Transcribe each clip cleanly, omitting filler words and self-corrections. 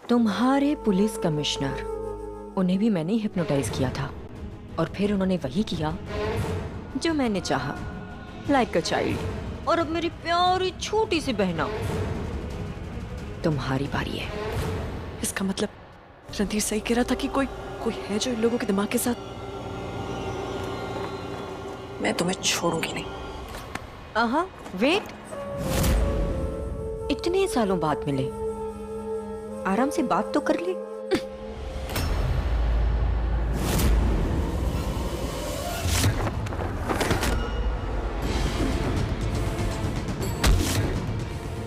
तुम्हारे police commissioner, उन्हें भी मैंने हिप्नोटाइज किया था और फिर उन्होंने वही किया जो मैंने चाहा, लाइक अ चाइल्ड। और अब मेरी प्यारी छोटी सी बहना, तुम्हारी बारी है। इसका मतलब रणधीर सही कह रहा था कि कोई है जो इन लोगों के दिमाग के साथ। मैं तुम्हें छोड़ूंगी नहीं। आहा, वेट, इतने सालों बाद मिले, आराम से बात तो कर ले।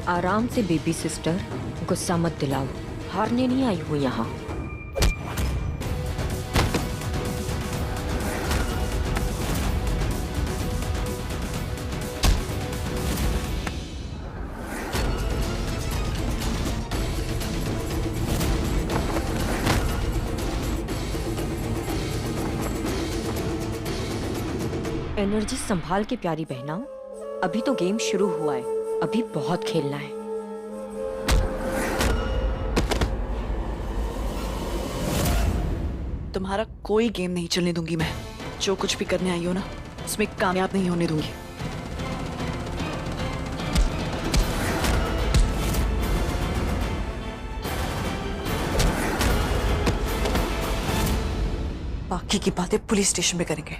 आराम से बेबी सिस्टर, गुस्सा मत दिलाओ, हारने नहीं आई हूं यहाँ। एनर्जी संभाल के प्यारी बहना, अभी तो गेम शुरू हुआ है, अभी बहुत खेलना है। तुम्हारा कोई गेम नहीं चलने दूंगी मैं। जो कुछ भी करने आई हो ना, उसमें कामयाब नहीं होने दूंगी। बाकी की बातें पुलिस स्टेशन में करेंगे।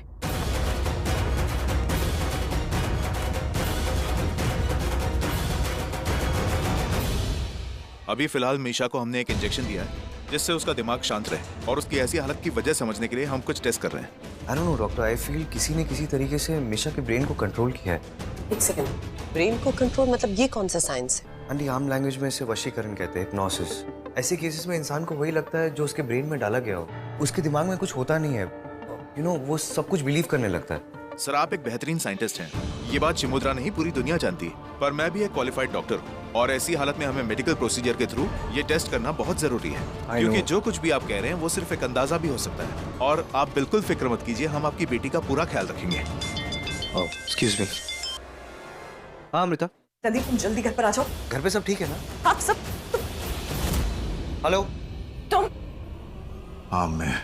अभी फिलहाल मीशा को हमने एक इंजेक्शन दिया है जिससे उसका दिमाग शांत रहे, और उसकी ऐसी हालत की वजह समझने के लिए हम कुछ टेस्ट कर रहे हैं। I don't know doctor, I feel किसी ने किसी तरीके से मीशा के ब्रेन को कंट्रोल किया है। एक सेकंड, ब्रेन को कंट्रोल मतलब ये कौन सा साइंस है? आंटी, आम लैंग्वेज में इसे वशीकरण कहते हैं, हिप्नोसिस। ऐसे केसेस में इंसान को वही लगता है जो उसके ब्रेन में डाला गया हो। उसके दिमाग में कुछ होता नहीं है, यू नो, वो सब कुछ बिलीव करने लगता है। सर, आप एक बेहतरीन साइंटिस्ट हैं, ये बात शिमुद्रा नहीं पूरी दुनिया जानती है, पर मैं भी एक क्वालिफाइड डॉक्टर हूँ और ऐसी हालत में हमें मेडिकल प्रोसीजर के थ्रू ये टेस्ट करना बहुत जरूरी है, क्योंकि जो कुछ भी आप कह रहे हैं वो सिर्फ एक अंदाजा भी हो सकता है। और आप बिल्कुल फिक्र मत कीजिए, हम आपकी बेटी का पूरा ख्याल रखेंगे। Excuse me. हाँ अमृता, रणधीर, तुम जल्दी घर पर आ जाओ। घर पे सब ठीक है ना? हाँ सब। हेलो, तुम? हाँ मैं।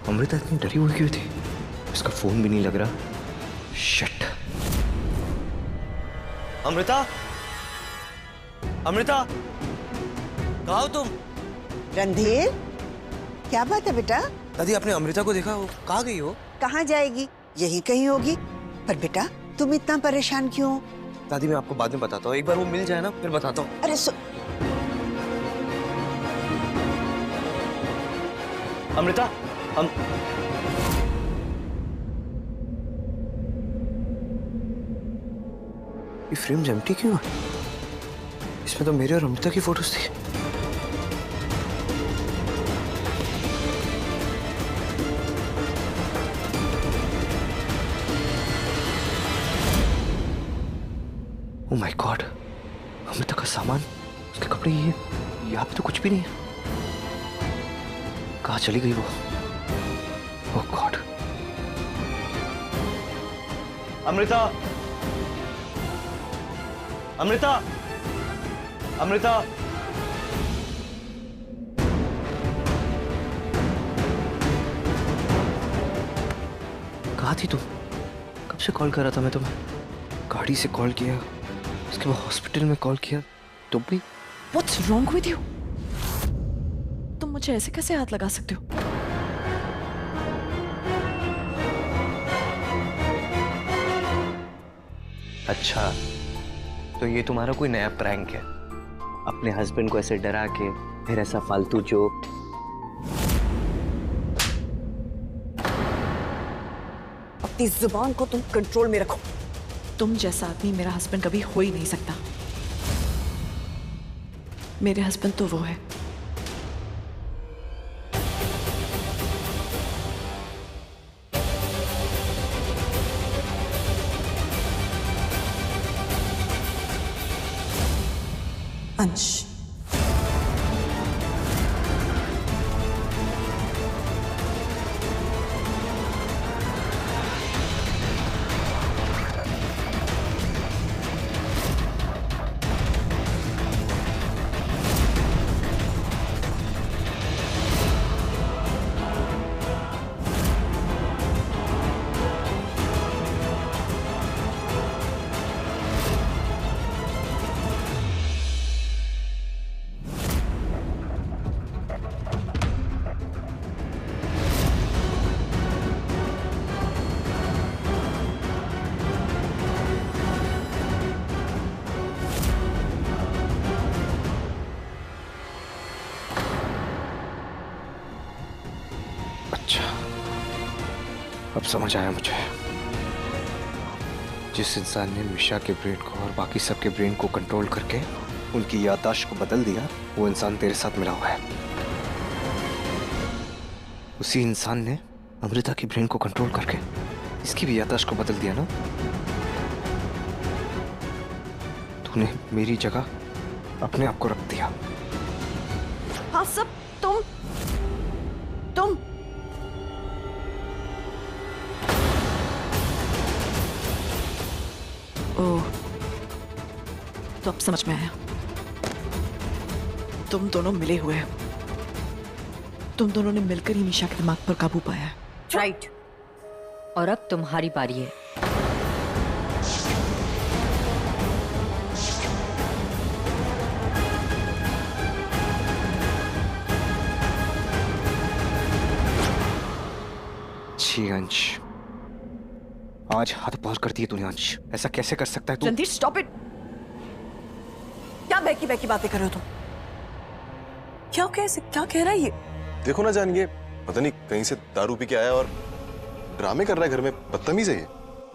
अमृता इतनी डरी हुई क्यों थी? इसका फोन भी नहीं लग रहा। शिट। अमृता, अमृता, कहाँ हो तुम? रणधीर, क्या बात है बेटा? दादी, आपने अमृता को देखा? वो कहाँ गई हो? कहाँ जाएगी? यहीं कहीं होगी। पर बेटा, तुम इतना परेशान क्यों हो? दादी, मैं आपको बाद में बताता हूँ, एक बार वो मिल जाए ना फिर बताता हूँ। अरे अमृता, हम ये फ्रेम एम्प्टी क्यों है? इसमें तो मेरे और अमृता की फोटोज थी। ओह माय गॉड, अमृता का सामान, उसके कपड़े, ये यहाँ पे तो कुछ भी नहीं है। कहाँ चली गई वो? ओह गॉड। अमृता, अमृता, अमृता, कहाँ थी तुम? कब से कॉल कर रहा था मैं तुम्हें? गाड़ी से कॉल किया, उसके बाद हॉस्पिटल में कॉल किया, तुम भी? What's wrong with you? तुम मुझे ऐसे कैसे हाथ लगा सकते हो? अच्छा, तो ये तुम्हारा कोई नया प्रैंक है? अपने हस्बैंड को ऐसे डरा के फिर ऐसा फालतू जोक? अपनी जुबान को तुम कंट्रोल में रखो। तुम जैसा आदमी मेरा हस्बैंड कभी हो ही नहीं सकता। मेरे हस्बैंड तो वो है। अंश। अब समझ आया मुझे, जिस इंसान ने मिशा के ब्रेन को और बाकी सबके ब्रेन को कंट्रोल करके उनकी याददाश्त को बदल दिया, वो इंसान तेरे साथ मिला हुआ है। उसी इंसान ने अमृता की ब्रेन को कंट्रोल करके इसकी भी याददाश्त को बदल दिया ना। तूने मेरी जगह अपने आप को रख दिया। हाँ सब तुम ओह, तो अब समझ में आया। तुम दोनों मिले हुए हो। तुम दोनों ने मिलकर ही निशा के दिमाग पर काबू पाया है। राइट। और अब तुम्हारी बारी है। छी अंश, आज हद पार कर दी तूने अंश। ऐसा कैसे कर सकता है तू? Randhir stop it. क्या बहकी बहकी बातें कर रहे हो तुम? क्या कह रहा है ये? देखो ना जान, ये पता नहीं कहीं से दारू पी के आया और ड्रामे कर रहा है घर में। बदतमीज है ये।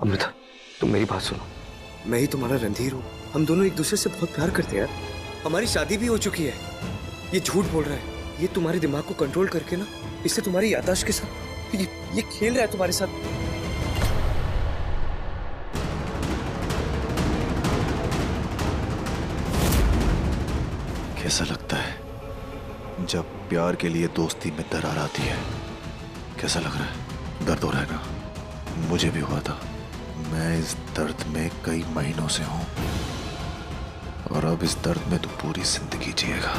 अमृता, तुम मेरी बात सुनो। मैं ही तुम्हारा रणधीर हूँ। हम दोनों एक दूसरे से बहुत प्यार करते हैं यार। हमारी शादी भी हो चुकी है। ये झूठ बोल रहा है। ये तुम्हारे दिमाग को कंट्रोल करके ना, इससे तुम्हारी याददाश्त के साथ ये खेल रहा है तुम्हारे साथ। कैसा लगता है जब प्यार के लिए दोस्ती में दरार आती है? कैसा लग रहा है? दर्द हो रहा है ना? मुझे भी हुआ था। मैं इस दर्द में कई महीनों से हूं और अब इस दर्द में तू पूरी जिंदगी जिएगा।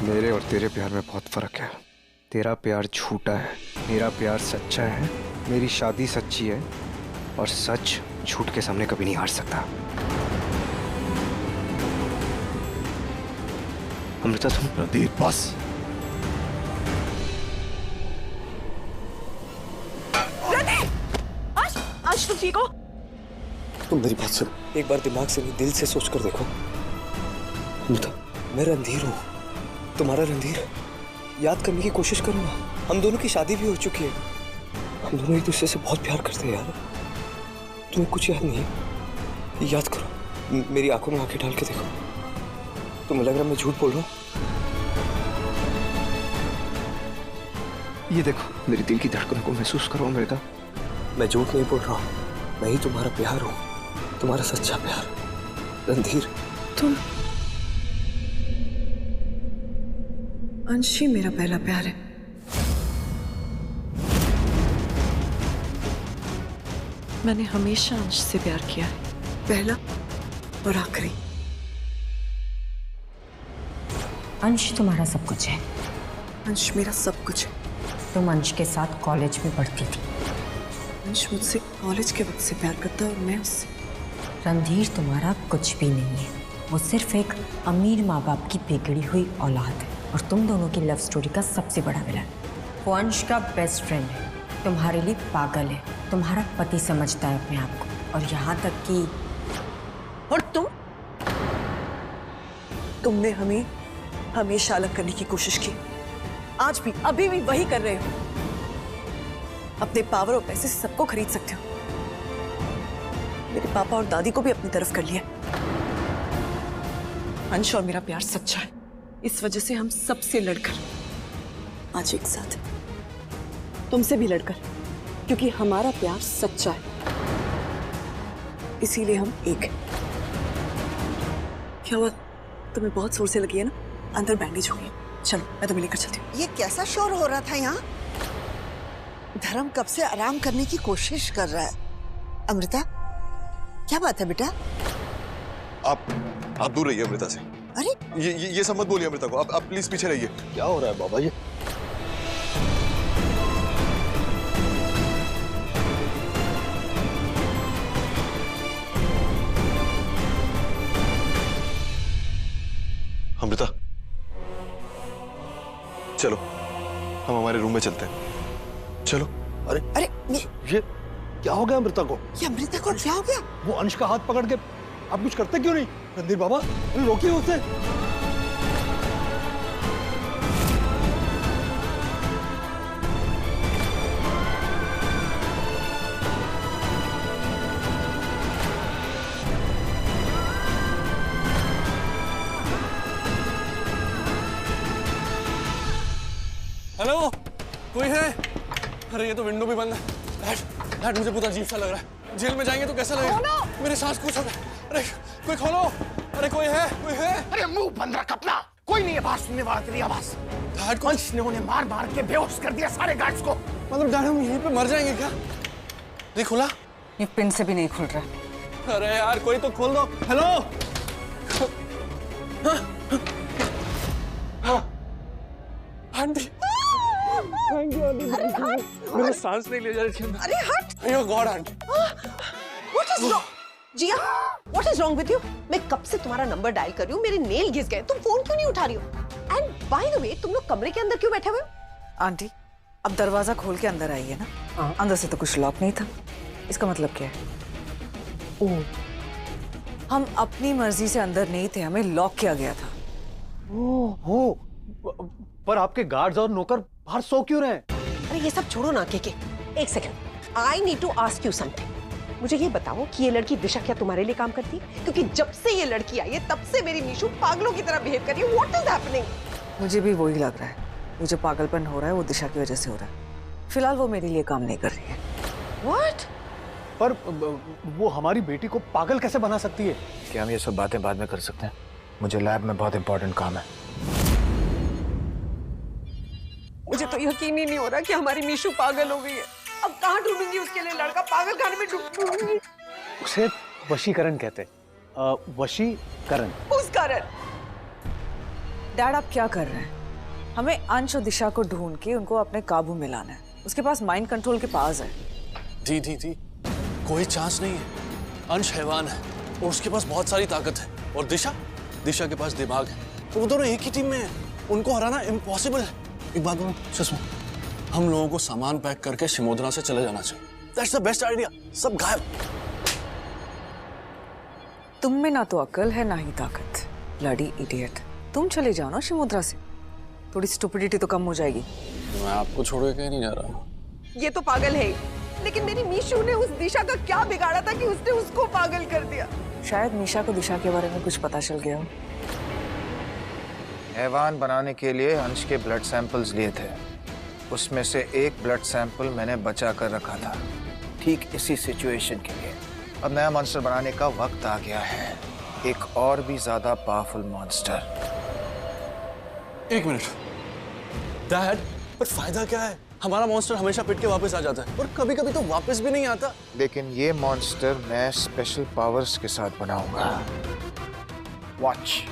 मेरे और तेरे प्यार में बहुत फर्क है। तेरा प्यार झूठा है, मेरा प्यार सच्चा है। मेरी शादी सच्ची है और सच झूठ के सामने कभी नहीं हार सकता। अमृता, तुम रणधीर बस। आज तुम ठीक हो? तुम मेरी बात सुनो। एक बार दिमाग से नहीं, दिल से सोच कर देखो। अमृता, मैं रणधीर हूँ, तुम्हारा रणधीर। याद करने की कोशिश करो ना। हम दोनों की शादी भी हो चुकी है। हम दोनों एक दूसरे से बहुत प्यार करते हैं यार। तुम्हें कुछ याद नहीं है? याद करो, मेरी आंखों में आंखें डाल के देखो। तुम्हें लग रहा है मैं झूठ बोल रहा हूँ? ये देखो, मेरी दिल की धड़कनों को महसूस करो अमृता। मैं झूठ नहीं बोल रहा हूँ। मैं ही तुम्हारा प्यार हूँ, तुम्हारा सच्चा प्यार। रणधीर, तुम अंश ही मेरा पहला प्यार है। मैंने हमेशा अंश से प्यार किया है, पहला और आखिरी। अंश तुम्हारा सब कुछ है। अंश मेरा सब कुछ है। तुम अंश के साथ कॉलेज में पढ़ती थी। अंश मुझसे कॉलेज के वक्त से प्यार करता है और मैं उससे। रणधीर तुम्हारा कुछ भी नहीं है। वो सिर्फ एक अमीर माँ बाप की बिगड़ी हुई औलाद है और तुम दोनों की लव स्टोरी का सबसे बड़ा विलन। वो अंश का बेस्ट फ्रेंड है, तुम्हारे लिए पागल है, तुम्हारा पति समझता है अपने आप को। और यहाँ तक कि और तुमने हमें हमेशा अलग करने की कोशिश की। आज भी, अभी भी वही कर रहे हो। अपने पावर और पैसे से सबको खरीद सकते हो। मेरे पापा और दादी को भी अपनी तरफ कर लिया। अंश और मेरा प्यार सच्चा है। इस वजह से हम सबसे लड़कर आज एक साथ हैं। तुमसे भी लड़कर, क्योंकि हमारा प्यार सच्चा है, इसीलिए हम एक हैं। क्या हुआ? तुम्हें बहुत जोर से लगी है ना? अंदर बैंडेज हो गई। चलो, मैं तुम्हें लेकर चलती हूँ। ये कैसा शोर हो रहा था यहाँ? धर्म कब से आराम करने की कोशिश कर रहा है। अमृता, क्या बात है बेटा? आप दूर रहिए अमृता से। अरे ये सब मत बोलिए अमृता को। आप प्लीज पीछे रहिए। क्या हो रहा है बाबा? ये अमृता, चलो हम हमारे रूम में चलते हैं। चलो। अरे ये क्या हो गया अमृता को? ये अमृता को क्या हो गया? वो अंश का हाथ पकड़ के आप कुछ करते क्यों नहीं? रणधीर बाबा, अरे रोकिए उसे। हेलो, कोई है? अरे ये तो विंडो भी बंद है। डैड, मुझे बहुत अजीब सा लग रहा है। जेल में जाएंगे तो कैसा लगेगा? मेरे सांस कुछ हो गया। अरे कोई खोलो। अरे कोई है? कोई है? अरे मुंह बंद रख अपना। कोई नहीं आवाज सुनने वाला तेरी आवाज। डैड को अंश ने उन्हें मार मार के बेहोश कर दिया सारे गार्ड्स को। मतलब डैड हम यहीं पे मर जाएंगे क्या? नहीं खुला? ये पिन से भी नहीं खुल रहा। अरे यार कोई तो खोल दो। Hello, aunty. Thank you aunty. मेरे सांस नहीं ले जा रही। अरे हट। अयो god aunty. What is wrong? Jiya, what is wrong with you? मैं कब से तुम्हारा नंबर डायल कर रही हूँ, मेरे नेल घिस गए, तुम फोन क्यों नहीं उठा रही हो? And by the way, तुम लोग कमरे के अंदर क्यों बैठे हुए हो? आंटी, अब दरवाजा खोल के अंदर आई है ना? अंदर से तो कुछ लॉक नहीं था। इसका मतलब क्या है? हम अपनी मर्जी से अंदर नहीं थे, हमें लॉक किया गया था। हो, पर आपके गार्ड्स और नौकर बाहर सो क्यों रहे हैं? अरे ये सब छोड़ो ना के। एक second, I need to ask you something. मुझे ये बताओ कि ये लड़की दिशा क्या तुम्हारे लिए काम करती है? क्योंकि जब से ये लड़की आई है तब से मेरी मीशू पागलों की तरह बिहेव कर रही है। What is happening? मुझे भी वही लग रहा है। ये जो पागलपन हो रहा है वो दिशा की वजह से हो रहा है। फिलहाल वो मेरे लिए काम नहीं कर रही है। What? पर वो हमारी बेटी को पागल कैसे बना सकती है? क्या हम ये सब बातें बाद में कर सकते हैं? मुझे लैब में बहुत इंपॉर्टेंट काम है। मुझे तो यकीन ही नहीं हो रहा कि हमारी मीशू पागल हो गई है। अब कहाँ ढूंढूंगी उसके लिए लड़का? पागल खाने में ढूंढूंगी। उसे वशीकरण कहते हैं। वशीकरण। उस कारण। डैड आप क्या कर रहे हैं? हमें अंश और दिशा को ढूंढ के उनको अपने काबू में लाना है। उसके पास माइंड कंट्रोल के पास है। दी कोई चांस नहीं है। अंश हैवान है और उसके पास बहुत सारी ताकत है, और दिशा के पास दिमाग है। तो वो दोनों एक ही टीम में है। उनको हराना इम्पॉसिबल है। एक बात बोलूं, सुषमा, हम लोगों को सामान पैक करके शिमोद्रा से चले जाना चाहिए। That's the best idea। सब गायब। तुम में ना तो अकल है ना ही ताकत। Bloody idiot. तुम चले जाओ ना शिमोद्रा से, थोड़ी स्टुपिडिटी तो कम हो जाएगी। मैं आपको छोड़ के कहीं नहीं जा रहा। ये तो पागल है, लेकिन मेरी मीशू ने उस दिशा का क्या बिगाड़ा था कि उसने उसको पागल कर दिया? शायद मीशा को दिशा के बारे में कुछ पता चल गया हो। हैवान बनाने के लिए अंश के ब्लड सैंपल्स लिए थे। उसमें से एक ब्लड सैंपल मैंने बचा कर रखा था, ठीक इसी सिचुएशन के लिए। अब नया मॉन्स्टर बनाने का वक्त आ गया है, एक और भी ज्यादा पावरफुल मॉन्स्टर। एक मिनट डैड, पर फायदा क्या है? हमारा मॉन्स्टर हमेशा पिट के वापस आ जाता है और कभी कभी तो वापस भी नहीं आता। लेकिन ये मॉन्स्टर मैं स्पेशल पावर्स के साथ बनाऊंगा। वॉच।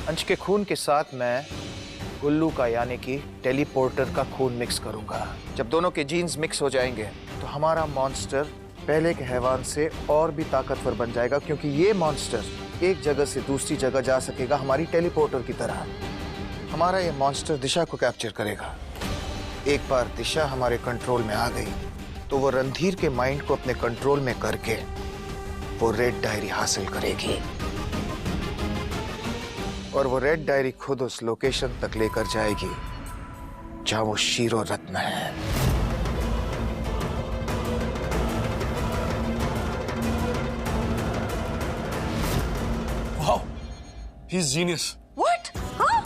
अंश के खून के साथ मैं गुल्लू का यानी कि टेलीपोर्टर का खून मिक्स करूंगा। जब दोनों के जीन्स मिक्स हो जाएंगे तो हमारा मॉन्स्टर पहले के हैवान से और भी ताकतवर बन जाएगा, क्योंकि ये मॉन्स्टर एक जगह से दूसरी जगह जा सकेगा हमारी टेलीपोर्टर की तरह। हमारा ये मॉन्स्टर दिशा को कैप्चर करेगा। एक बार दिशा हमारे कंट्रोल में आ गई तो वो रणधीर के माइंड को अपने कंट्रोल में करके वो रेड डायरी हासिल करेगी, और वो रेड डायरी खुद उस लोकेशन तक लेकर जाएगी जहां वो शीरो रत्न है। Wow, he is genius. What? हाँ?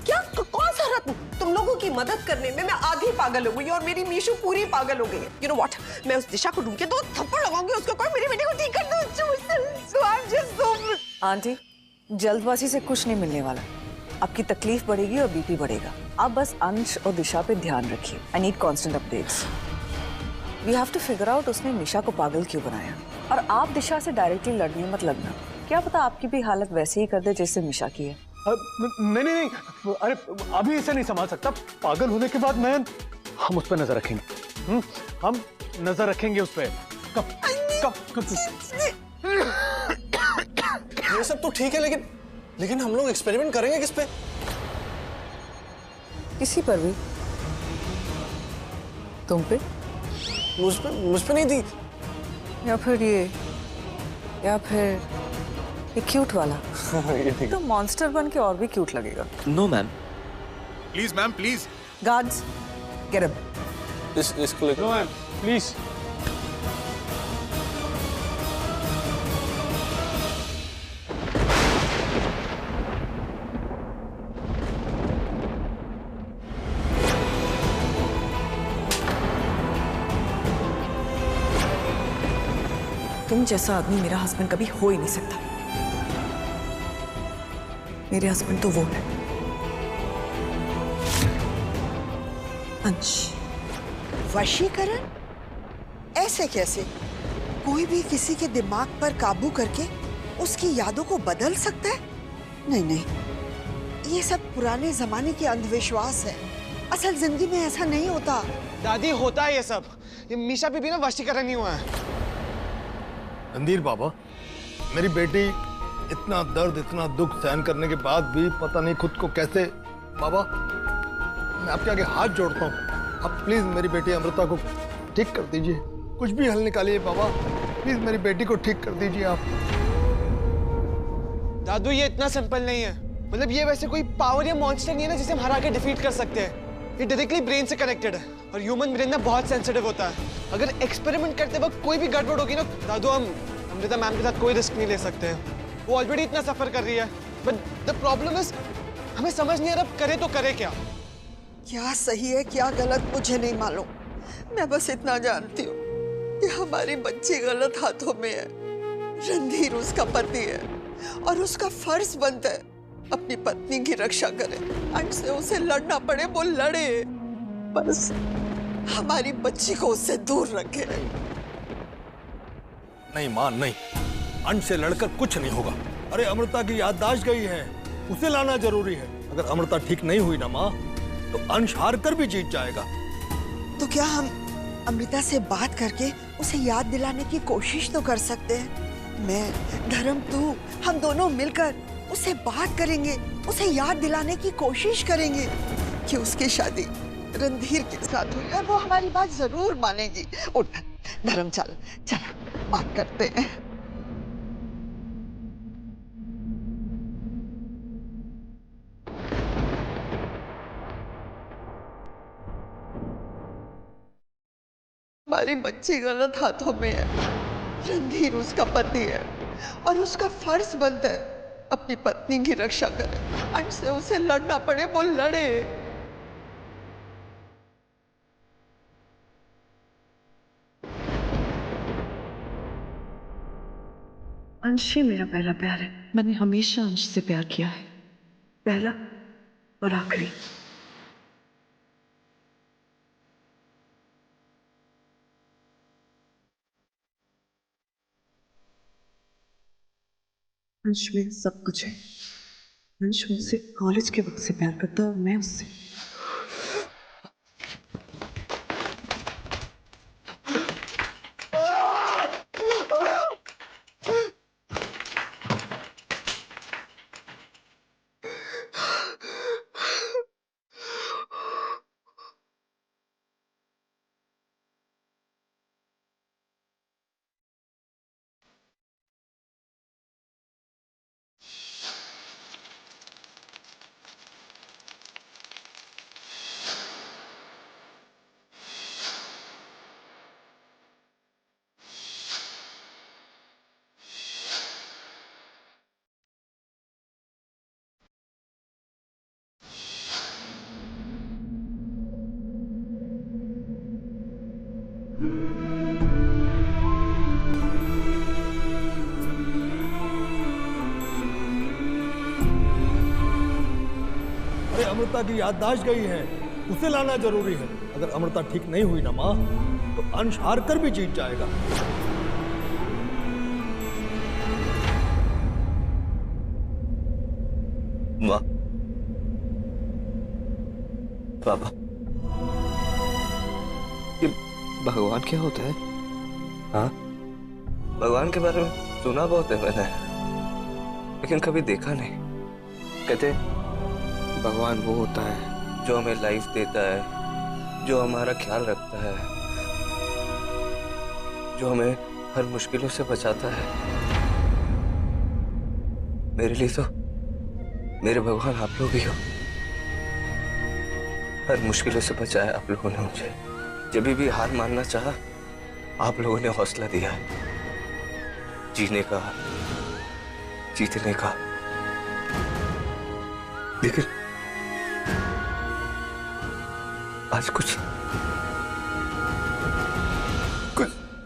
क्या? कौन सा रत्न? तुम लोगों की मदद करने में मैं आधी पागल हो गई और मेरी मीशू पूरी पागल हो गई है। You know what? मैं उस दिशा को ढूंढ के 2 थप्पड़ लगाऊंगी उसको। कोई मेरी बेटी को ठीक कर दो। I'm just so... आंटी, जल्दबाजी से कुछ नहीं मिलने वाला। आपकी तकलीफ बढ़ेगी और बीपी बढ़ेगा। आप बस अंश और दिशा पे ध्यान रखिए। I need constant updates. We have to figure out उसने निशा को पागल क्यों बनाया। और आप दिशा से डायरेक्टली लड़ने मत लगना। क्या पता आपकी भी हालत वैसे ही कर दे जैसे निशा की है। नहीं, अरे अभी इसे नहीं संभाल सकता। पागल होने के बाद हम उस पर नजर रखेंगे। हम नजर रखेंगे उस पर। कब ये सब तो ठीक है, लेकिन हम लोग एक्सपेरिमेंट करेंगे किस पे? किसी पर भी। तुम पे मुझ पे नहीं थी। या फिर ये क्यूट वाला। तो मॉन्स्टर बन के और भी क्यूट लगेगा। No ma'am. Please ma'am please. Guards get him. इसको लेकर। No ma'am please. तुम जैसा आदमी मेरा हस्बैंड कभी हो ही नहीं सकता। मेरे हस्बैंड तो वो है अंश। वशीकरण? ऐसे कैसे? कोई भी किसी के दिमाग पर काबू करके उसकी यादों को बदल सकता है? नहीं नहीं, ये सब पुराने जमाने के अंधविश्वास है। असल जिंदगी में ऐसा नहीं होता। दादी होता है ये सब। ये मीशा बीबी ना वशीकरण नहीं हुआ है। रणधीर बाबा, मेरी बेटी इतना दर्द इतना दुख सहन करने के बाद भी पता नहीं खुद को कैसे। बाबा मैं आपके आगे हाथ जोड़ता हूँ, आप प्लीज मेरी बेटी अमृता को ठीक कर दीजिए। कुछ भी हल निकालिए बाबा, प्लीज मेरी बेटी को ठीक कर दीजिए आप। दादू ये इतना सिंपल नहीं है। मतलब ये वैसे कोई पावर या मॉन्स्टर नहीं है ना जिसे हम हरा के डिफीट कर सकते हैं। ये डायरेक्टली ब्रेन से कनेक्टेड है और ह्यूमन ब्रेन ना बहुत सेंसिटिव होता है। अगर एक्सपेरिमेंट करते वक्त कोई भी गड़बड़ होगी ना दादू, हम अमृता मैम के साथ कोई रिस्क नहीं ले सकते हैं। वो ऑलरेडी इतना सफर कर रही है। बट द प्रॉब्लम इज हमें समझ नहीं आ रहा करे तो करे क्या। क्या सही है क्या गलत मुझे नहीं मालूम। मैं बस इतना जानती हूँ कि हमारी बच्ची गलत हाथों में है। रणधीर उसका पति है और उसका फर्ज बनता है अपनी पत्नी की रक्षा करे। अंश से उसे लड़ना पड़े वो लड़े, बस हमारी बच्ची को उससे दूर रखे। नहीं मां नहीं, अंश से लड़कर कुछ नहीं होगा। अरे अमृता की याददाश्त गई है, उसे लाना जरूरी है। अगर अमृता ठीक नहीं हुई ना मां, तो अंश हार कर भी जीत जाएगा। तो क्या हम अमृता से बात करके उसे याद दिलाने की कोशिश तो कर सकते हैं? मैं, धर्म, तू, हम दोनों मिलकर उससे बात करेंगे, उसे याद दिलाने की कोशिश करेंगे कि उसकी शादी रणधीर के साथ हुई और वो हमारी बात जरूर मानेगी। उठ धर्म, चल बात करते हैं। हमारी बच्ची गलत हाथों में है। रणधीर उसका पति है और उसका फर्ज बनता है अपनी पत्नी की रक्षा करे। अंश से उसे लड़ना पड़े वो लड़े। अंश ही मेरा पहला प्यार है। मैंने हमेशा अंश से प्यार किया है, पहला और आखिरी। अंश में सब कुछ है। अंश मुझसे कॉलेज के वक्त से प्यार करता है और मैं उससे। अमृता की याददाश्त गई है, उसे लाना जरूरी है। अगर अमृता ठीक नहीं हुई ना मां, तो अंश हार कर भी जीत जाएगा। मां, बाबा, ये भगवान क्या होता है? हाँ, भगवान के बारे में सुना बहुत है मैंने। लेकिन कभी देखा नहीं। कहते भगवान वो होता है जो हमें लाइफ देता है, जो हमारा ख्याल रखता है, जो हमें हर मुश्किलों से बचाता है। मेरे लिए तो मेरे भगवान आप लोग ही हो। हर मुश्किलों से बचाया आप लोगों ने मुझे। जब भी हार मानना चाहा, आप लोगों ने हौसला दिया, जीने का, जीतने का। लेकिन आज कुछ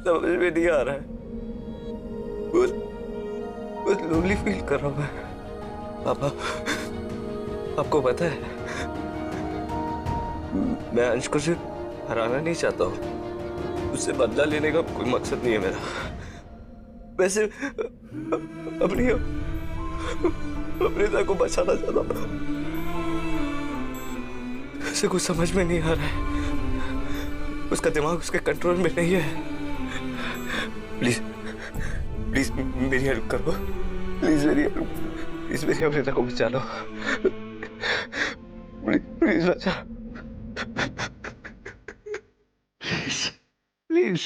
समझ में नहीं आ रहा है। बहुत लोनली फील कर रहा हूं मैं। पापा, आपको पता है मैं अंश को सिर्फ हराना नहीं चाहता हूँ, उससे बदला लेने का कोई मकसद नहीं है मेरा। मैं सिर्फ अपनी अमृता को बचाना चाहता हूँ। उसे कुछ समझ में नहीं आ रहा है, उसका दिमाग उसके कंट्रोल में नहीं है। प्लीज प्लीज मेरी हेल्प करो, प्लीज मेरी अमृता को बचा लो, प्लीज बचा, please.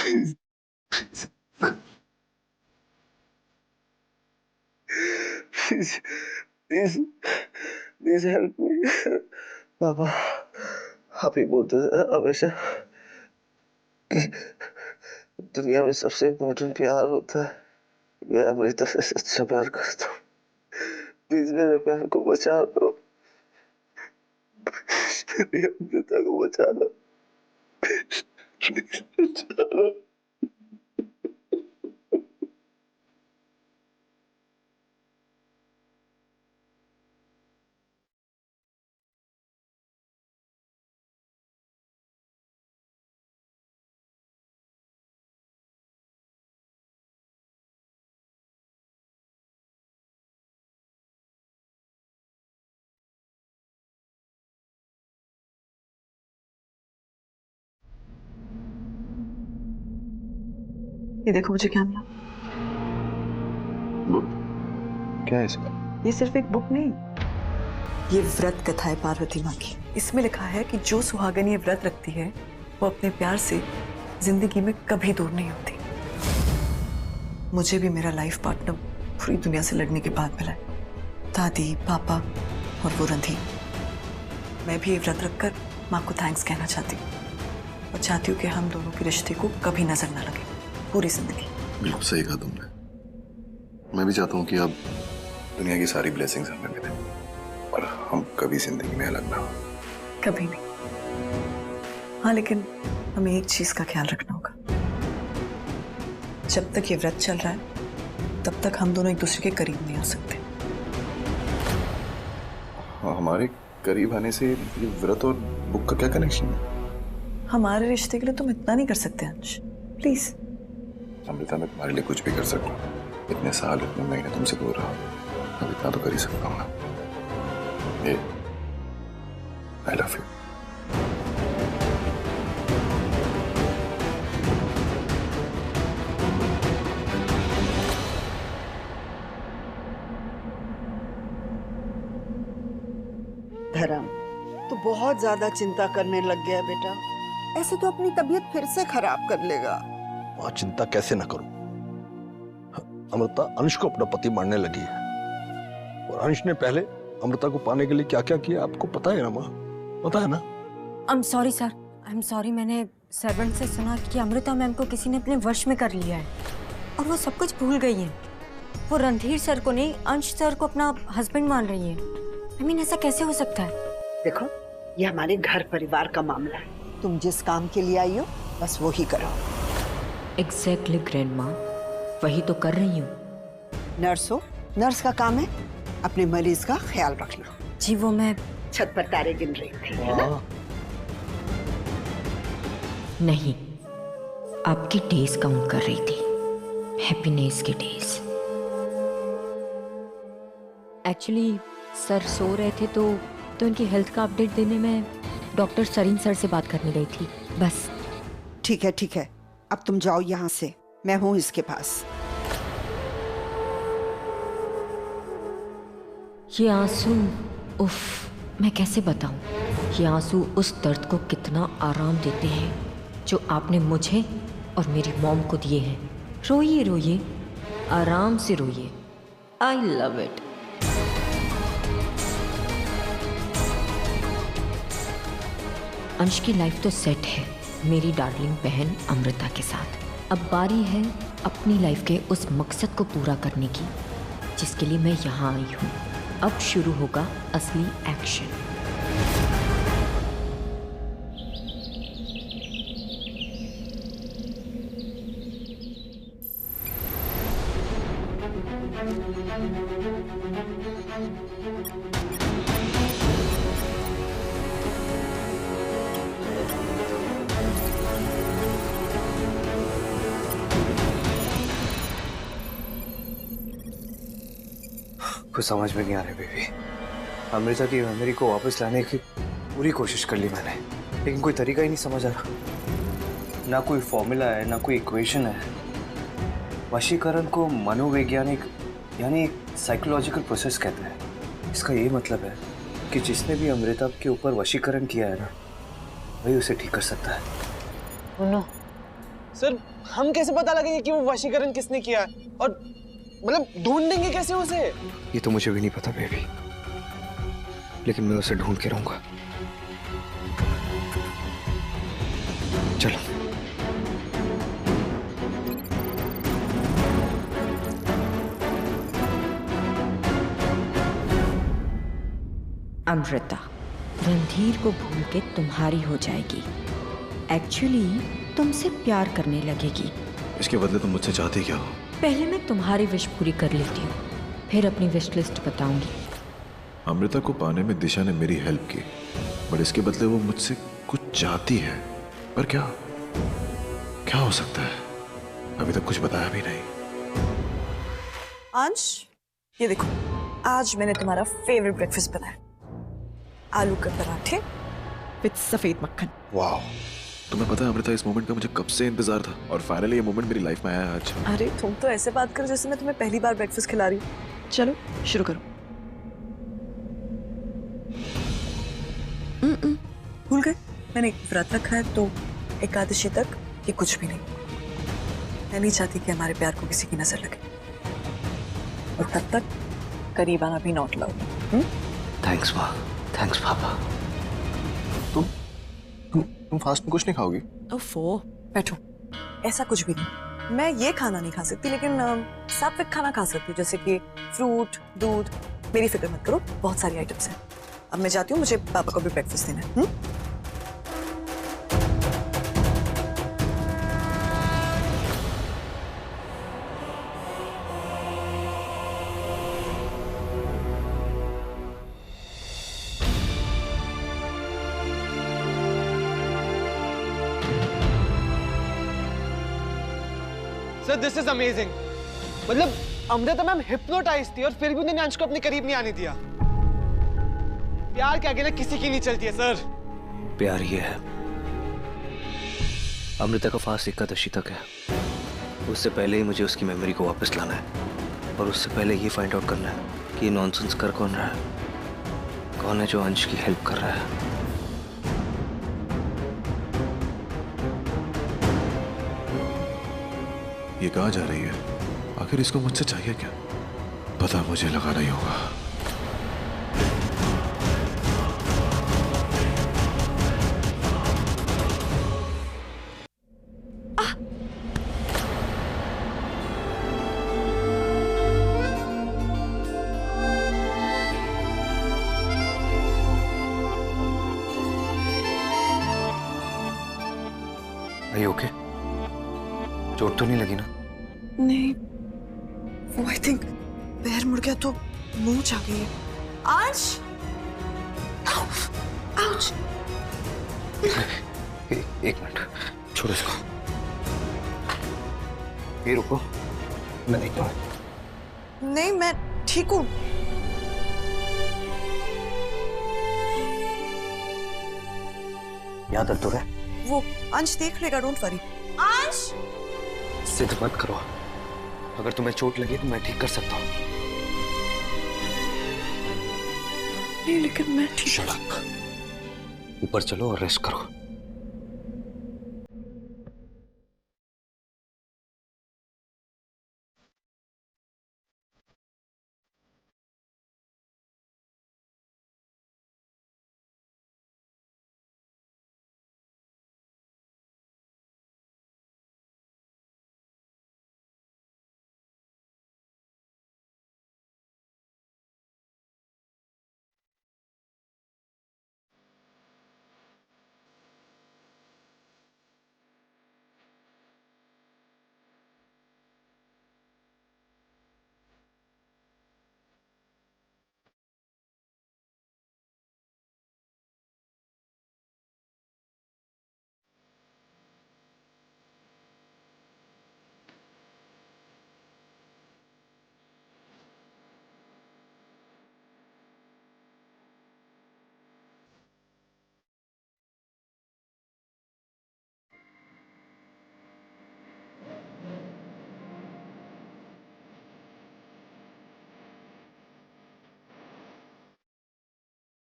Please, please, please, please, please help me. पापा, आप ही बोलते थे हमेशा कि दुनिया में सबसे इम्पोर्टेंट प्यार होता है। मैं अमृता से सच्चा प्यार करता हूँ। प्लीज मेरे प्यार को बचा लो, मेरी अमृता को बचा लो, प्लीज बचा लो। ये देखो मुझे क्या मिला। क्या है इसमें? ये सिर्फ एक बुक नहीं, ये व्रत कथा है पार्वती माँ की। इसमें लिखा है कि जो सुहागन ये व्रत रखती है वो अपने प्यार से जिंदगी में कभी दूर नहीं होती। मुझे भी मेरा लाइफ पार्टनर पूरी दुनिया से लड़ने के बाद मिला है, दादी, पापा और वो रंधीर। मैं भी ये व्रत रखकर माँ को थैंक्स कहना चाहती हूँ और चाहती हूँ कि हम दोनों के रिश्ते को कभी नजर ना लगे पूरी जिंदगी। बिल्कुल सही कहा तुमने। मैं भी चाहता हूँ कि अब दुनिया की सारी ब्लेसिंग्स हमें मिले और हम कभी जिंदगी में अलग ना हो। कभी नहीं। हाँ, लेकिन हमें एक चीज का ख्याल रखना होगा। जब तक ये व्रत चल रहा है तब तक हम दोनों एक दूसरे के करीब नहीं आ सकते। हाँ, हमारे करीब आने से ये व्रत और बुक का क्या कनेक्शन है? हमारे रिश्ते के लिए तुम इतना नहीं कर सकते अंश, प्लीज। अमृता, मैं तुम्हारे लिए कुछ भी कर सकता हूँ। इतने साल, इतने महीने तुमसे दूर रहा, अब इतना तो कर ही सकता हूँ ना। ये आई लव यू। धर्म, तू बहुत ज्यादा चिंता करने लग गया बेटा। ऐसे तो अपनी तबीयत फिर से खराब कर लेगा। मां, चिंता कैसे ना करूं? अमृता अंश को अपना पति मानने लगी है। और अंश ने पहले अमृता को पाने के लिए क्या क्या किया आपको पता है ना माँ, पता है ना? I am sorry sir, I am sorry. मैंने सर्वेंट से सुना कि अमृता मैम को किसी ने अपने वश में कर लिया है और वो सब कुछ भूल गई है। वो रणधीर सर को नहीं, अंश सर को अपना हस्बैंड मान रही है। आई मीन ऐसा कैसे हो सकता है? देखो, ये हमारे घर परिवार का मामला है। तुम जिस काम के लिए आई हो बस वो ही करो। एग्जैक्टली ग्रैंडमा, वही तो कर रही हूँ। नर्स हो, नर्स का काम है अपने मरीज का ख्याल रखना। जी वो मैं छत पर तारे गिन रही थी, है ना? नहीं, आपकी डेज काउंट कर रही थी, हैप्पीनेस के डेज। एक्चुअली सर सो रहे थे तो इनकी हेल्थ का अपडेट देने में डॉक्टर सरीन सर से बात करने गई थी, बस। ठीक है ठीक है, अब तुम जाओ यहाँ से, मैं हूँ इसके पास। ये आंसू, उफ, मैं कैसे बताऊं? ये आंसू उस दर्द को कितना आराम देते हैं जो आपने मुझे और मेरी मॉम को दिए हैं। रोइए रोइए, आराम से रोइए। I love it. अंश की लाइफ तो सेट है मेरी डार्लिंग बहन अमृता के साथ। अब बारी है अपनी लाइफ के उस मकसद को पूरा करने की जिसके लिए मैं यहाँ आई हूँ। अब शुरू होगा असली एक्शन। कुछ समझ में नहीं आ रहा बेबी। अमृता की मेमोरी को वापस लाने की पूरी कोशिश कर ली मैंने, लेकिन कोई तरीका ही नहीं समझ आ रहा। ना कोई फॉर्मूला है, ना कोई इक्वेशन है। वशीकरण को मनोवैज्ञानिक यानी एक साइकोलॉजिकल प्रोसेस कहते हैं। इसका ये मतलब है कि जिसने भी अमृता के ऊपर वशीकरण किया है ना, वही उसे ठीक कर सकता है। नो सर, हम कैसे पता लगेंगे कि वो वशीकरण किसने किया है? और मतलब ढूंढेंगे कैसे उसे? ये तो मुझे भी नहीं पता बेबी, लेकिन मैं उसे ढूंढ के रहूंगा। चलो। अमृता रणधीर को भूल के तुम्हारी हो जाएगी। एक्चुअली तुमसे प्यार करने लगेगी। इसके बदले तुम मुझसे चाहते क्या हो? पहले मैं तुम्हारी विश पूरी कर लेती हूँ, फिर अपनी विश लिस्ट बताऊंगी। अमृता को पाने में दिशा ने मेरी हेल्प की, बट इसके बदले वो मुझसे कुछ चाहती है। पर क्या क्या हो सकता है? अभी तक कुछ बताया भी नहीं। अंश, ये देखो, आज मैंने तुम्हारा फेवरेट ब्रेकफास्ट बनाया, आलू के पराठे विद सफेद मक्खन। वाह, तुम्हें पता है अमृता, इस मोमेंट का मुझे कब से इंतजार था और फाइनली ये मोमेंट मेरी लाइफ में आया आज। अरे तुम तो ऐसे बात करो जैसे मैं तुम्हें पहली बार ब्रेकफास्ट खिला रही हूँ। चलो शुरू करो। भूल गए, मैंने एक व्रत रखा है तो एकादशी तक ये कुछ भी नहीं। मैं नहीं चाहती कि हमारे प्यार को किसी की नजर लगे, और तब तक करीब आना भी नॉट अलाउड। थैंक्स माँ, थैंक्स पापा। तुम फास्ट में कुछ नहीं खाओगी? ओफो, बैठो। ऐसा कुछ भी नहीं, मैं ये खाना नहीं खा सकती, लेकिन सात्विक खाना खा सकती हूँ, जैसे कि फ्रूट, दूध। मेरी फिक्र मत करो, बहुत सारी आइटम्स हैं। अब मैं जाती हूँ, मुझे पापा को भी ब्रेकफास्ट देना है। Sir this is amazing. मतलब अमृता मैम हिप्नोटाइज थी और फिर भी उन्होंने अंश को अपने करीब नहीं आने दिया। प्यार के आगे ना किसी की नहीं चलती है सर। प्यार ये है, अमृता का फास्ट एकादशी तक है। उससे पहले ही मुझे उसकी मेमोरी को वापस लाना है, और उससे पहले ये फाइंड आउट करना है कि ये नॉनसेंस कर कौन रहा है, कौन है जो अंश की हेल्प कर रहा है। ये कहाँ जा रही है? आखिर आखिर इसको मुझसे चाहिए क्या? पता मुझे लगाना ही होगा। ओके? चोट तो नहीं लगी ना? नहीं, वो आई थिंक पैर मुड़ गया तो मूंछ आ गई है। आंश! आउच! एक मिनट, छोड़ो इसको। ये रुको, मैं देखता हूँ। नहीं, मैं ठीक हूँ। यहाँ दर्द हो रहा है? वो अंश देख लेगा, डोंट वरी। अंश! जिद मत करो, अगर तुम्हें चोट लगी तो मैं ठीक कर सकता हूँ। नहीं, लेकिन मैं ठीक। Shut up. ऊपर चलो और रेस्ट करो।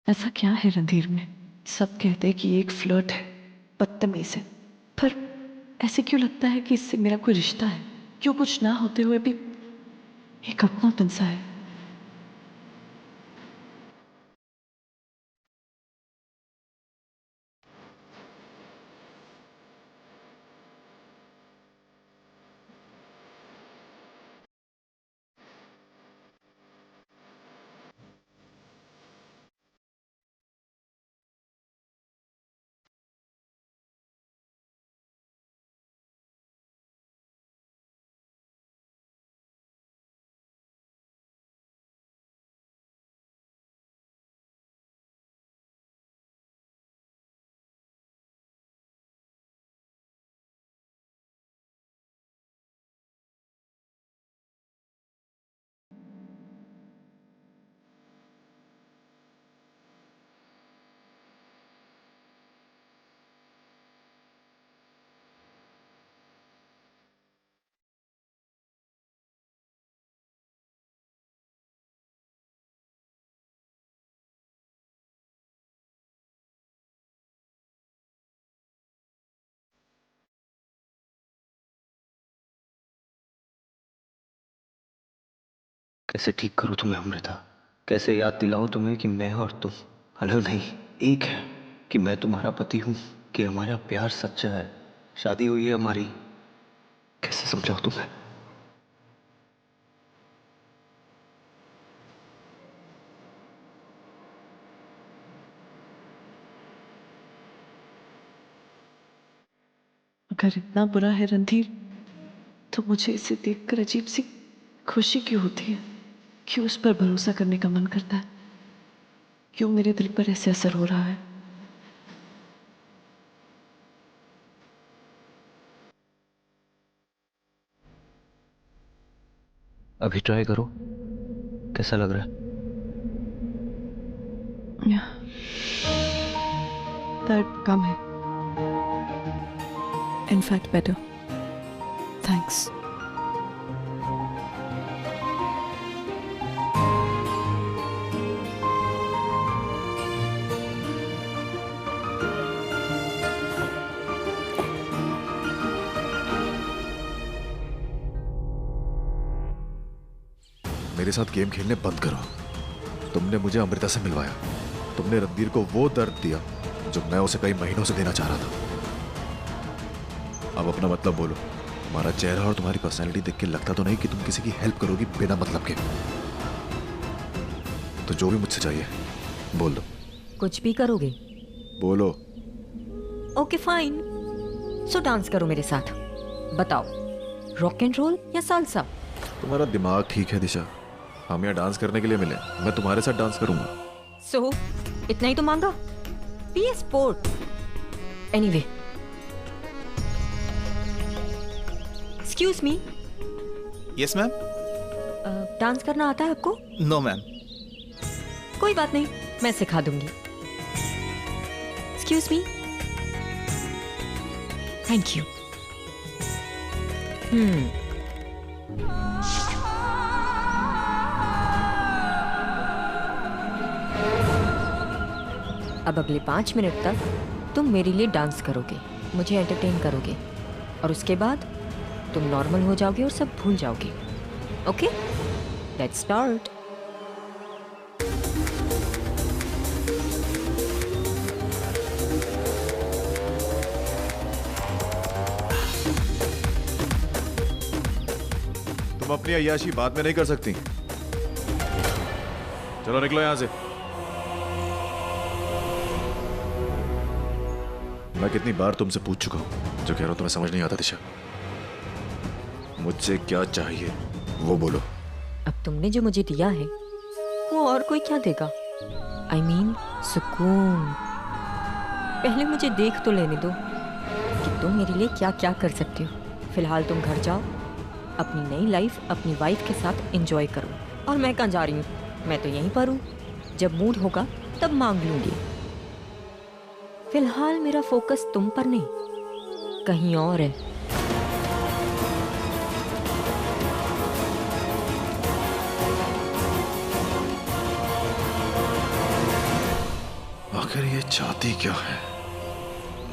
ऐसा क्या है रणधीर में? सब कहते हैं कि ये एक फ्लर्ट है, बदतमीज है, पर ऐसे क्यों लगता है कि इससे मेरा कोई रिश्ता है? क्यों कुछ ना होते हुए भी एक अपनापन सा है? कैसे ठीक करूं तुम्हें अमृता? कैसे याद दिलाऊं तुम्हें कि मैं और तुम अलग नहीं, एक है? कि मैं तुम्हारा पति हूं, कि हमारा प्यार सच्चा है, शादी हुई है हमारी। कैसे समझाऊं तुम्हें? अगर इतना बुरा है रणधीर, तो मुझे इसे देखकर अजीब सी खुशी क्यों होती है? क्यों उस पर भरोसा करने का मन करता है? क्यों मेरे दिल पर ऐसे असर हो रहा है? अभी ट्राई करो, कैसा लग रहा है? दर्द कम है, इनफैक्ट बेटर। थैंक्स। मेरे साथ गेम खेलने बंद करो। तुमने मुझे अमृता से मिलवाया, तुमने रणधीर को वो दर्द दिया जो मैं उसे कई महीनों से देना चाह रहा था। अब अपना मतलब बोलो। तुम्हारा चेहरा और तुम्हारी पर्सनैलिटी देख के लगता तो नहीं कि तुम किसी की हेल्प करोगी बिना मतलब के। तो जो भी मुझसे चाहिए बोल दो। कुछ भी करोगे? बोलो। ओके फाइन, सो डांस करो मेरे साथ। बताओ, रॉक एंड रोल या सालसा? तुम्हारा दिमाग ठीक है दिशा, हम यहाँ डांस करने के लिए मिले, मैं तुम्हारे साथ डांस करूंगा। सो इतना ही तो मांगा? Be a sport. Anyway, excuse me. Yes ma'am. Dance करना आता है आपको? No ma'am. कोई बात नहीं, मैं सिखा दूंगी। Excuse me. Thank you. अब अगले 5 मिनट तक तुम मेरे लिए डांस करोगे, मुझे एंटरटेन करोगे, और उसके बाद तुम नॉर्मल हो जाओगे और सब भूल जाओगे। Okay, let's start. तुम अपनी अय्याशी बाद में नहीं कर सकती। चलो निकलो यहां से। मैं कितनी बार तुमसे पूछ चुका हूं, जो कह रहा हूं तुम्हें समझ नहीं आता दिशा। मुझसे क्या चाहिए वो बोलो। अब तुमने जो मुझे दिया है वो और कोई क्या देगा? आई मीन सुकून। पहले मुझे देख तो लेने दो कि तुम मेरे लिए क्या क्या कर सकते हो। फिलहाल तुम घर जाओ, अपनी नई लाइफ अपनी वाइफ के साथ एंजॉय करो। और मैं कहाँ जा रही हूँ? मैं तो यहीं पर हूँ। जब मूड होगा तब मांग लूंगी। फिलहाल मेरा फोकस तुम पर नहीं, कहीं और है। आखिर ये चाहती क्या है?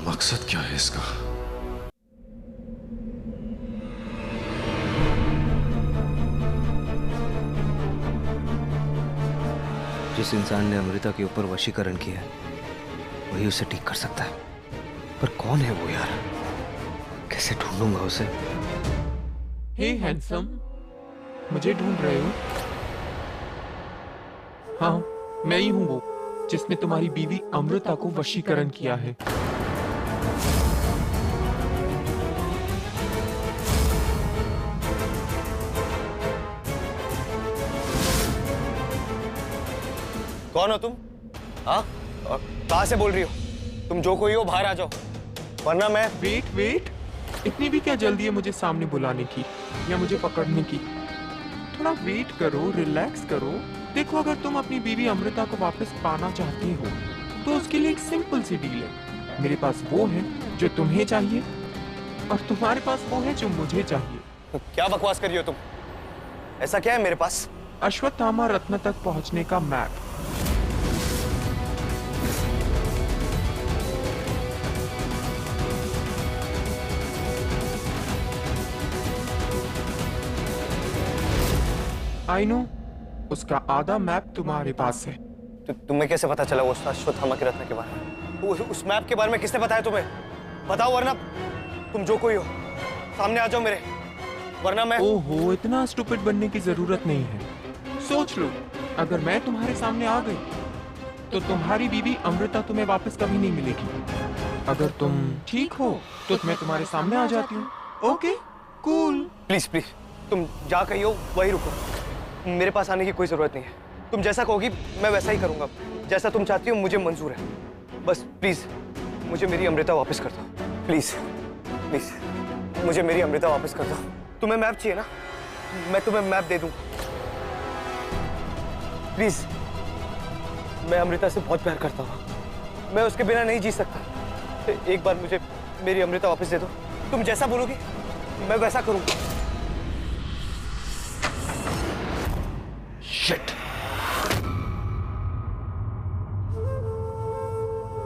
मकसद क्या है इसका? जिस इंसान ने अमृता के ऊपर वशीकरण किया है वही उसे ठीक कर सकता है, पर कौन है वो यार? कैसे ढूंढूंगा उसे? हे हैंडसम, मुझे ढूंढ रहे हो? हाँ, मैं ही हूँ वो जिसने तुम्हारी बीवी अमृता को वशीकरण किया है। कौन हो तुम? हाँ, कहाँ से बोल रही हो? तुम जो कोई हो बाहर आ जाओ, वरना मैं। वेट, इतनी भी क्या जल्दी है मुझे सामने बुलाने की या मुझे पकड़ने की? थोड़ा वेट करो, रिलैक्स करो। देखो, अगर तुम अपनी बीवी अमृता को वापस पाना चाहते हो तो उसके लिए एक सिंपल सी डील है। मेरे पास वो है जो तुम्हें चाहिए और तुम्हारे पास वो है जो मुझे चाहिए। क्या बकवास कर रही हो तुम? ऐसा क्या है मेरे पास? अश्वत्थामा रत्न तक पहुंचने का मैप। आई नो, उसका आधा मैप तुम्हारे पास है। तुम्हें कैसे पता चला वो अश्वत्थामा के रत्न के बारे में? उस मैप के बारे में किसने बताया तुम्हें? बताओ, वरना तुम जो कोई हो सामने आ जाओ मेरे, वरना मैं। ओहो, इतना स्टूपिड बनने की जरूरत नहीं है। सोच लो, अगर मैं तुम्हारे सामने आ गई तो तुम्हारी बीवी अमृता तुम्हें वापस कभी नहीं मिलेगी। अगर तुम ठीक हो तो मैं तुम्हारे सामने आ जाती हूँ। Okay, cool. प्लीज, तुम जा कहीं हो वही रुको। मेरे पास आने की कोई जरूरत नहीं है। तुम जैसा कहोगी मैं वैसा ही करूंगा। जैसा तुम चाहती हो मुझे मंजूर है। बस प्लीज मुझे मेरी अमृता वापस कर दो। प्लीज मुझे मेरी अमृता वापस कर दो। तुम्हें मैप चाहिए ना? मैं तुम्हें मैप दे दूंगा। प्लीज, मैं अमृता से बहुत प्यार करता हूँ। मैं उसके बिना नहीं जी सकता। एक बार मुझे मेरी अमृता वापस दे दो। तुम जैसा बोलोगी मैं वैसा करूंगा। Shit.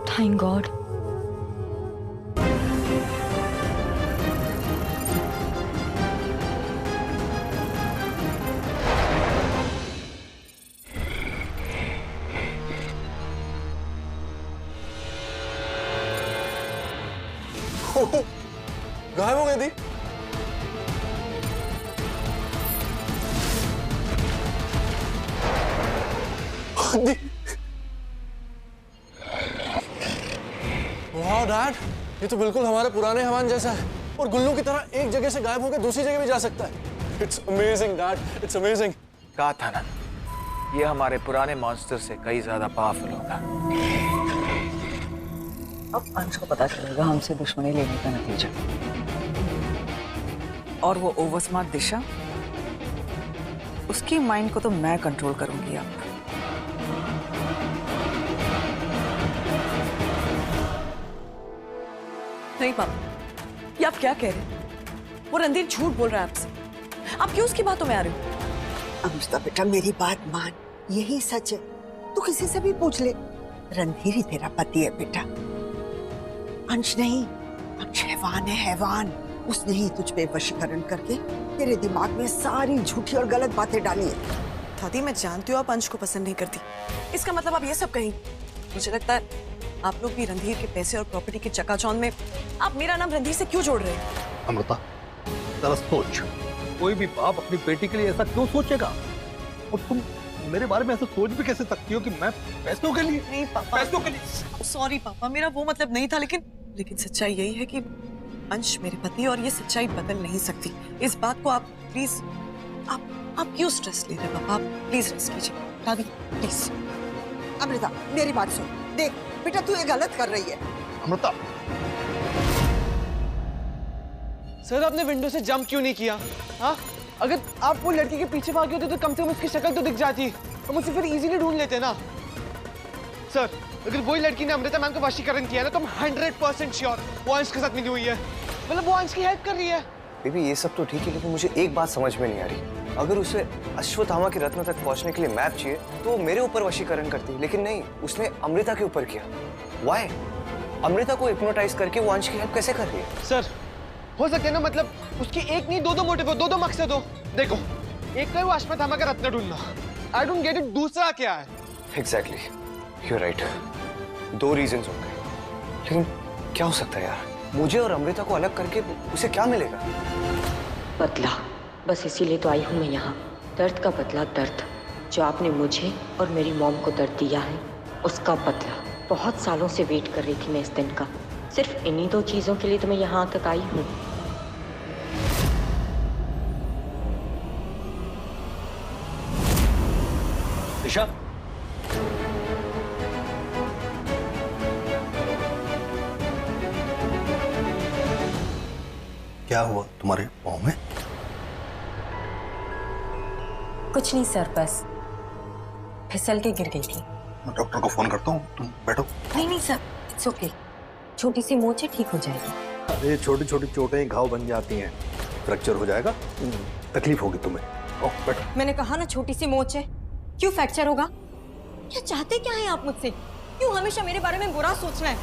Thank God. गायब हो गई थी। वाह डैड, ये तो बिल्कुल हमारे पुराने हवान जैसा है और गुल्लू की तरह एक जगह से गायब होकर दूसरी जगह भी जा सकता है। It's amazing dad, it's amazing. कहा था ना, ये हमारे पुराने मॉन्स्टर से कई ज्यादा पावरफुल होगा। अब अंश को पता चलेगा हमसे दुश्मनी लेने का नतीजा। और वो ओवर स्मार्ट दिशा, उसकी माइंड को तो मैं कंट्रोल करूंगी अब। नहीं पापा, ये आप क्या कह रहे हैं? वो रणधीर झूठ बोल रहा है आपसे। आप क्यों उसकी बातों में आ रहे हो? अमृता बेटा, मेरी बात मान, यही सच है। तू किसी से भी पूछ ले, रणधीर ही तेरा पति है बेटा, अंश नहीं। अंश हैवान है, हैवान। उसने ही तुझ पे वशीकरण करके तेरे दिमाग में सारी झूठी और गलत बातें डाली है। दादी, मैं जानती हूँ आप अंश को पसंद नहीं करती, इसका मतलब आप ये सब कहेंगी। मुझे लगता है आप लोग भी रणधीर के पैसे और प्रॉपर्टी के चकाचौंध में आप मेरा नाम रणधीर से क्यों जोड़ रहे हैं? अमृता, जरा सोच, कोई भी बाप अपनी बेटी के लिए ऐसा क्यों सोचेगा? और तुम मेरे बारे में ऐसा सोच भी कैसे सकती हो कि मैं पैसों के लिए? नहीं पापा, पैसों के लिए। सॉरी पापा, मेरा वो मतलब नहीं था, लेकिन सच्चाई यही है कि अंश मेरे पति, और ये सच्चाई बदल नहीं सकती। इस बात को आप प्लीज, आप क्यों स्ट्रेस ले रहे हैं पापा? आप प्लीज रेस्ट कीजिए। दादी प्लीज। अमृता, मेरी बात सुन, देख बेटा, तू ये गलत कर रही है। अमृता, सर आपने विंडो से जंप क्यों नहीं किया? हाँ, अगर आप वो लड़की के पीछे भागे होते तो कम से कम उसकी शक्ल तो दिख जाती, हम उसे फिर इजीली ढूंढ लेते ना। सर, अगर वही लड़की ने अमृता मैम का वशीकरण किया ना, तो हम 100% श्योर वो अंश के साथ मिली हुई है। मतलब वो अंश की हेल्प कर रही है। बेबी, ये सब तो ठीक है, लेकिन मुझे एक बात समझ में नहीं आ रही। अगर उसे अश्वत्थामा के रत्न तक पहुंचने के लिए मैप चाहिए तो वो मेरे ऊपर वशीकरण करती, लेकिन नहीं, उसने अमृता के ऊपर किया। व्हाई? अमृता को हिप्नोटाइज करके वो अंश की हेल्प कैसे कर रही है? सर, हो सकता है ना, मतलब उसकी एक नहीं दो मोटिव हो, दो मकसद हो। देखो, एक तो है वो अश्वत्थामा का रत्न ढूंढना, आई डोंट गेट इट। दूसरा क्या है? Exactly, you are right. 2 reasons हो गए, लेकिन क्या हो सकता है यार? मुझे और अमृता को अलग करके उसे क्या मिलेगा? बदला, बस इसीलिए तो आई हूँ मैं यहाँ। दर्द का बदला, दर्द जो आपने मुझे और मेरी मॉम को दर्द दिया है, उसका बदला। बहुत सालों से वेट कर रही थी मैं इस दिन का। सिर्फ इन्हीं 2 चीजों के लिए तो मैं यहाँ तक आई हूँ। दिशा, क्या हुआ तुम्हारे पाँव में? कुछ नहीं सर, बस फिसल के गिर गई थी। मैं डॉक्टर को फोन करता हूँ, तुम बैठो। नहीं सर, इट्स ओके, छोटी सी मोच है, ठीक हो जाएगी। अरे छोटी छोटी चोटें घाव बन जाती हैं, फ्रैक्चर हो जाएगा, तकलीफ होगी तुम्हें। ओह बैठो। मैंने कहा ना छोटी सी मोच है, क्यों फ्रैक्चर होगा? क्या चाहते क्या है आप मुझसे? क्यों हमेशा मेरे बारे में बुरा सोचना है?